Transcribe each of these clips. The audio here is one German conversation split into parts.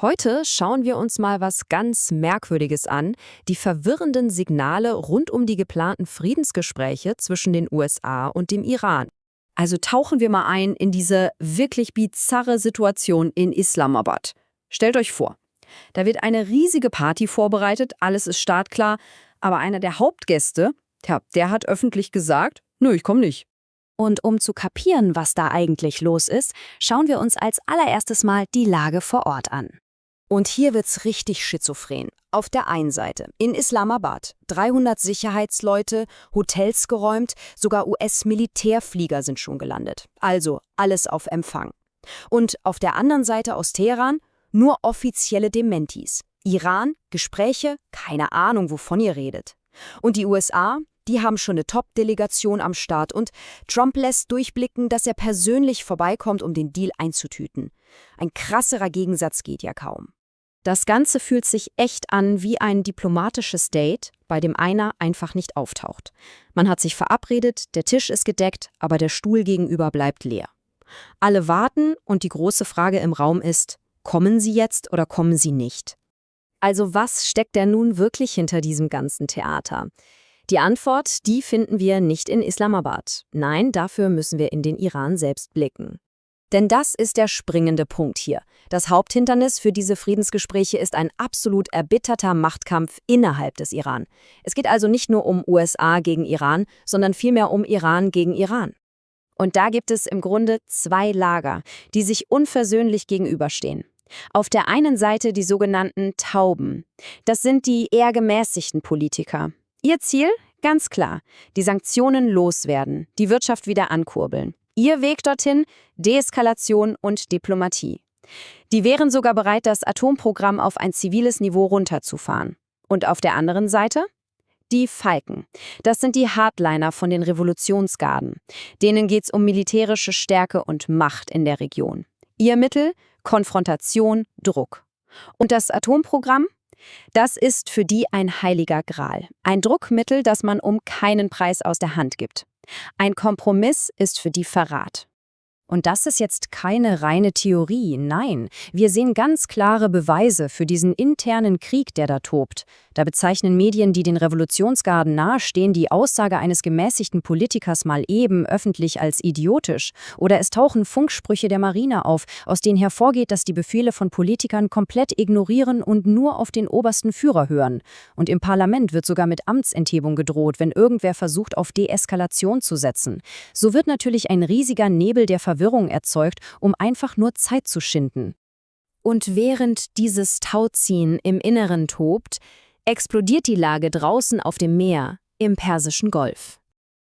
Heute schauen wir uns mal was ganz Merkwürdiges an, die verwirrenden Signale rund um die geplanten Friedensgespräche zwischen den USA und dem Iran. Also tauchen wir mal ein in diese wirklich bizarre Situation in Islamabad. Stellt euch vor, da wird eine riesige Party vorbereitet, alles ist startklar, aber einer der Hauptgäste, der hat öffentlich gesagt, nö, ich komme nicht. Und um zu kapieren, was da eigentlich los ist, schauen wir uns als allererstes mal die Lage vor Ort an. Und hier wird's richtig schizophren. Auf der einen Seite in Islamabad 300 Sicherheitsleute, Hotels geräumt, sogar US-Militärflieger sind schon gelandet. Also alles auf Empfang. Und auf der anderen Seite aus Teheran nur offizielle Dementis. Iran, Gespräche, keine Ahnung, wovon ihr redet. Und die USA, die haben schon eine Top-Delegation am Start und Trump lässt durchblicken, dass er persönlich vorbeikommt, um den Deal einzutüten. Ein krasserer Gegensatz geht ja kaum. Das Ganze fühlt sich echt an wie ein diplomatisches Date, bei dem einer einfach nicht auftaucht. Man hat sich verabredet, der Tisch ist gedeckt, aber der Stuhl gegenüber bleibt leer. Alle warten und die große Frage im Raum ist, kommen sie jetzt oder kommen sie nicht? Also was steckt denn nun wirklich hinter diesem ganzen Theater? Die Antwort, die finden wir nicht in Islamabad. Nein, dafür müssen wir in den Iran selbst blicken. Denn das ist der springende Punkt hier. Das Haupthindernis für diese Friedensgespräche ist ein absolut erbitterter Machtkampf innerhalb des Iran. Es geht also nicht nur um USA gegen Iran, sondern vielmehr um Iran gegen Iran. Und da gibt es im Grunde zwei Lager, die sich unversöhnlich gegenüberstehen. Auf der einen Seite die sogenannten Tauben. Das sind die eher gemäßigten Politiker. Ihr Ziel? Ganz klar, die Sanktionen loswerden, die Wirtschaft wieder ankurbeln. Ihr Weg dorthin? Deeskalation und Diplomatie. Die wären sogar bereit, das Atomprogramm auf ein ziviles Niveau runterzufahren. Und auf der anderen Seite? Die Falken. Das sind die Hardliner von den Revolutionsgarden. Denen geht's um militärische Stärke und Macht in der Region. Ihr Mittel? Konfrontation, Druck. Und das Atomprogramm? Das ist für die ein heiliger Gral. Ein Druckmittel, das man um keinen Preis aus der Hand gibt. Ein Kompromiss ist für die Verrat. Und das ist jetzt keine reine Theorie, nein. Wir sehen ganz klare Beweise für diesen internen Krieg, der da tobt. Da bezeichnen Medien, die den Revolutionsgarden nahestehen, die Aussage eines gemäßigten Politikers mal eben öffentlich als idiotisch. Oder es tauchen Funksprüche der Marine auf, aus denen hervorgeht, dass die Befehle von Politikern komplett ignorieren und nur auf den obersten Führer hören. Und im Parlament wird sogar mit Amtsenthebung gedroht, wenn irgendwer versucht, auf Deeskalation zu setzen. So wird natürlich ein riesiger Nebel der Verwirrung erzeugt, um einfach nur Zeit zu schinden. Und während dieses Tauziehen im Inneren tobt, explodiert die Lage draußen auf dem Meer, im Persischen Golf.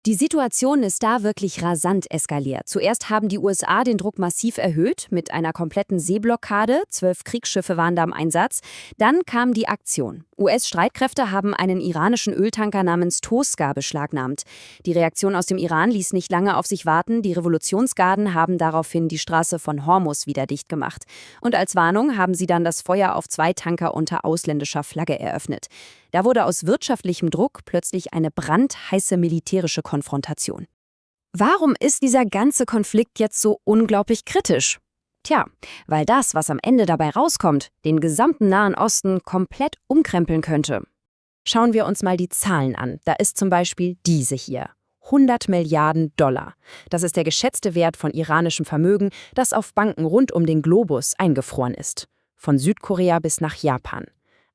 Die Situation ist da wirklich rasant eskaliert. Zuerst haben die USA den Druck massiv erhöht, mit einer kompletten Seeblockade, 12 Kriegsschiffe waren da im Einsatz. Dann kam die Aktion. US-Streitkräfte haben einen iranischen Öltanker namens Tosca beschlagnahmt. Die Reaktion aus dem Iran ließ nicht lange auf sich warten. Die Revolutionsgarden haben daraufhin die Straße von Hormuz wieder dicht gemacht. Und als Warnung haben sie dann das Feuer auf 2 Tanker unter ausländischer Flagge eröffnet. Da wurde aus wirtschaftlichem Druck plötzlich eine brandheiße militärische Konfrontation. Warum ist dieser ganze Konflikt jetzt so unglaublich kritisch? Tja, weil das, was am Ende dabei rauskommt, den gesamten Nahen Osten komplett umkrempeln könnte. Schauen wir uns mal die Zahlen an. Da ist zum Beispiel diese hier. 100 Milliarden $. Das ist der geschätzte Wert von iranischem Vermögen, das auf Banken rund um den Globus eingefroren ist. Von Südkorea bis nach Japan.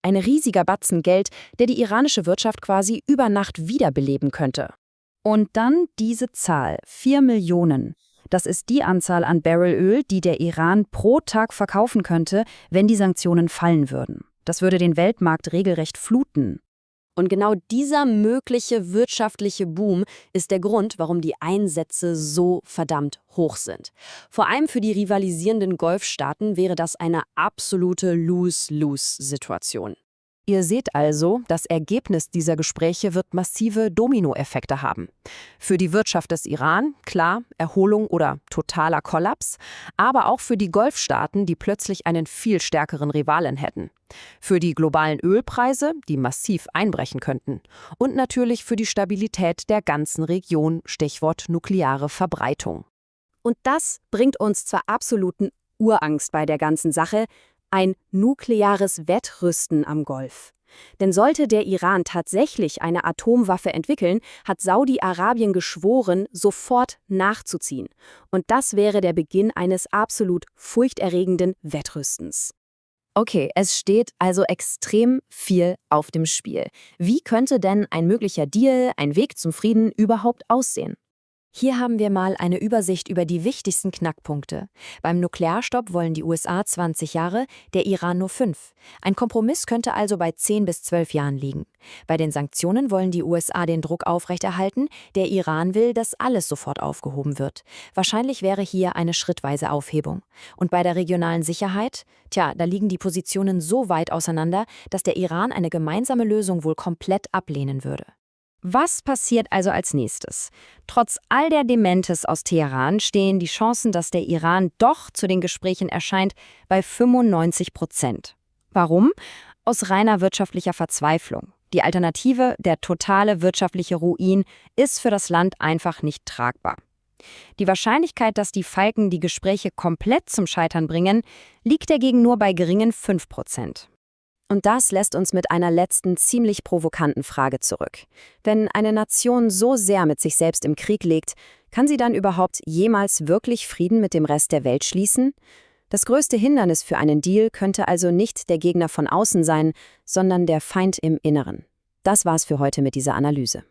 Ein riesiger Batzen Geld, der die iranische Wirtschaft quasi über Nacht wiederbeleben könnte. Und dann diese Zahl, 4 Millionen. Das ist die Anzahl an Barrel Öl, die der Iran pro Tag verkaufen könnte, wenn die Sanktionen fallen würden. Das würde den Weltmarkt regelrecht fluten. Und genau dieser mögliche wirtschaftliche Boom ist der Grund, warum die Einsätze so verdammt hoch sind. Vor allem für die rivalisierenden Golfstaaten wäre das eine absolute Lose-Lose-Situation. Ihr seht also, das Ergebnis dieser Gespräche wird massive Dominoeffekte haben. Für die Wirtschaft des Iran, klar, Erholung oder totaler Kollaps, aber auch für die Golfstaaten, die plötzlich einen viel stärkeren Rivalen hätten. Für die globalen Ölpreise, die massiv einbrechen könnten. Und natürlich für die Stabilität der ganzen Region, Stichwort nukleare Verbreitung. Und das bringt uns zur absoluten Urangst bei der ganzen Sache. Ein nukleares Wettrüsten am Golf. Denn sollte der Iran tatsächlich eine Atomwaffe entwickeln, hat Saudi-Arabien geschworen, sofort nachzuziehen. Und das wäre der Beginn eines absolut furchterregenden Wettrüstens. Okay, es steht also extrem viel auf dem Spiel. Wie könnte denn ein möglicher Deal, ein Weg zum Frieden überhaupt aussehen? Hier haben wir mal eine Übersicht über die wichtigsten Knackpunkte. Beim Nuklearstopp wollen die USA 20 Jahre, der Iran nur 5. Ein Kompromiss könnte also bei 10 bis 12 Jahren liegen. Bei den Sanktionen wollen die USA den Druck aufrechterhalten, der Iran will, dass alles sofort aufgehoben wird. Wahrscheinlich wäre hier eine schrittweise Aufhebung. Und bei der regionalen Sicherheit? Da liegen die Positionen so weit auseinander, dass der Iran eine gemeinsame Lösung wohl komplett ablehnen würde. Was passiert also als nächstes? Trotz all der Dementes aus Teheran stehen die Chancen, dass der Iran doch zu den Gesprächen erscheint, bei 95%. Warum? Aus reiner wirtschaftlicher Verzweiflung. Die Alternative, der totale wirtschaftliche Ruin, ist für das Land einfach nicht tragbar. Die Wahrscheinlichkeit, dass die Falken die Gespräche komplett zum Scheitern bringen, liegt dagegen nur bei geringen 5%. Und das lässt uns mit einer letzten, ziemlich provokanten Frage zurück. Wenn eine Nation so sehr mit sich selbst im Krieg liegt, kann sie dann überhaupt jemals wirklich Frieden mit dem Rest der Welt schließen? Das größte Hindernis für einen Deal könnte also nicht der Gegner von außen sein, sondern der Feind im Inneren. Das war's für heute mit dieser Analyse.